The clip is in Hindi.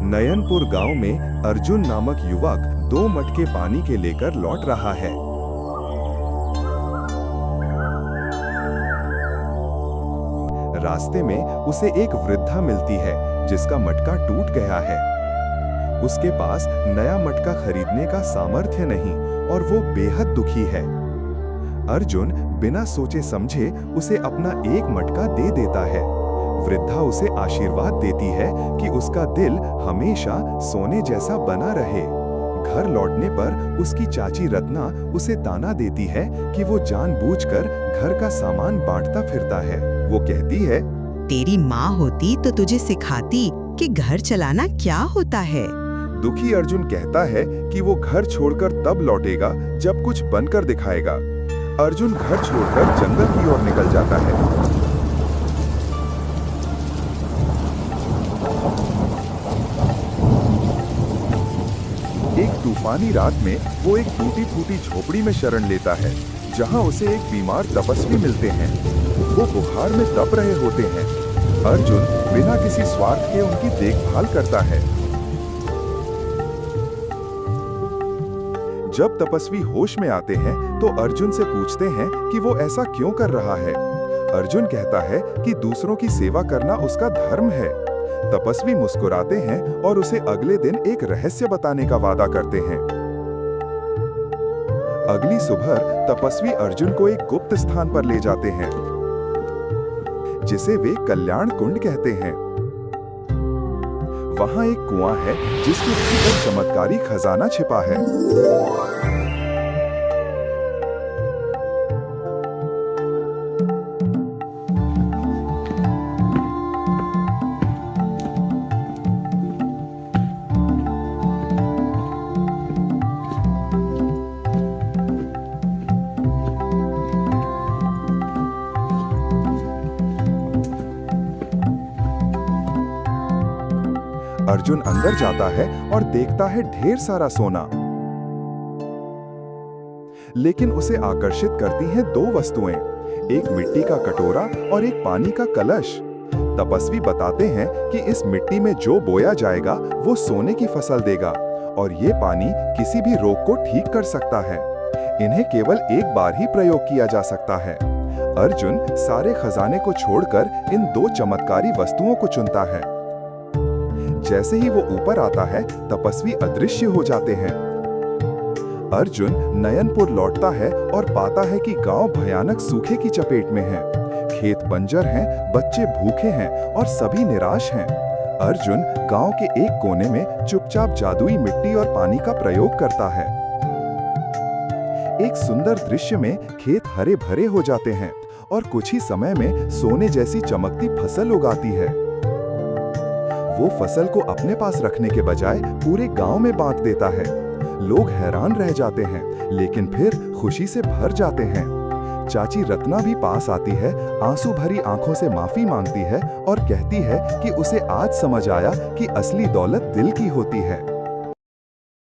नयनपुर गांव में अर्जुन नामक युवक 2 मटके पानी के लेकर लौट रहा है। रास्ते में उसे एक वृद्धा मिलती है जिसका मटका टूट गया है। उसके पास नया मटका खरीदने का सामर्थ्य नहीं और वो बेहद दुखी है। अर्जुन बिना सोचे समझे उसे अपना एक मटका दे देता है। वृद्धा उसे आशीर्वाद देती है कि उसका दिल हमेशा सोने जैसा बना रहे। घर लौटने पर उसकी चाची रत्ना उसे ताना देती है कि वो जानबूझकर घर का सामान बांटता फिरता है। वो कहती है, तेरी माँ होती तो तुझे सिखाती कि घर चलाना क्या होता है। दुखी अर्जुन कहता है कि वो घर छोड़कर तब लौटेगा जब कुछ बनकर दिखाएगा। अर्जुन घर छोड़कर जंगल की ओर निकल जाता है। एक तूफानी रात में वो एक टूटी फूटी झोपड़ी में शरण लेता है, जहां उसे एक बीमार तपस्वी मिलते हैं। वो बुखार में तप रहे होते हैं। अर्जुन बिना किसी स्वार्थ के उनकी देखभाल करता है। जब तपस्वी होश में आते हैं तो अर्जुन से पूछते हैं कि वो ऐसा क्यों कर रहा है। अर्जुन कहता है कि दूसरों की सेवा करना उसका धर्म है। तपस्वी मुस्कुराते हैं और उसे अगले दिन एक रहस्य बताने का वादा करते हैं। अगली सुबह तपस्वी अर्जुन को एक गुप्त स्थान पर ले जाते हैं, जिसे वे कल्याण कुंड कहते हैं। वहां एक कुआं है जिसके भीतर चमत्कारी खजाना छिपा है। अर्जुन अंदर जाता है और देखता है ढेर सारा सोना। लेकिन उसे आकर्षित करती हैं 2 वस्तुएं, एक मिट्टी का कटोरा और एक पानी का कलश। तपस्वी बताते हैं कि इस मिट्टी में जो बोया जाएगा वो सोने की फसल देगा और ये पानी किसी भी रोग को ठीक कर सकता है। इन्हें केवल एक बार ही प्रयोग किया जा सकता है। अर्जुन सारे खजाने को छोड़कर इन 2 चमत्कारी वस्तुओं को चुनता है। जैसे ही वो ऊपर आता है, तपस्वी अदृश्य हो जाते हैं। अर्जुन नयनपुर लौटता है और पाता है कि गांव भयानक सूखे की चपेट में है। खेत बंजर हैं, बच्चे भूखे हैं और सभी निराश हैं। अर्जुन गांव के एक कोने में चुपचाप जादुई मिट्टी और पानी का प्रयोग करता है। एक सुंदर दृश्य में खेत हरे भरे हो जाते हैं और कुछ ही समय में सोने जैसी चमकती फसल उगाती है। वो फसल को अपने पास रखने के बजाय पूरे गांव में बांट देता है। लोग हैरान रह जाते हैं, लेकिन फिर खुशी से भर जाते हैं। चाची रत्ना भी पास आती है, आंसू भरी आंखों से माफी मांगती है और कहती है कि उसे आज समझ आया कि असली दौलत दिल की होती है।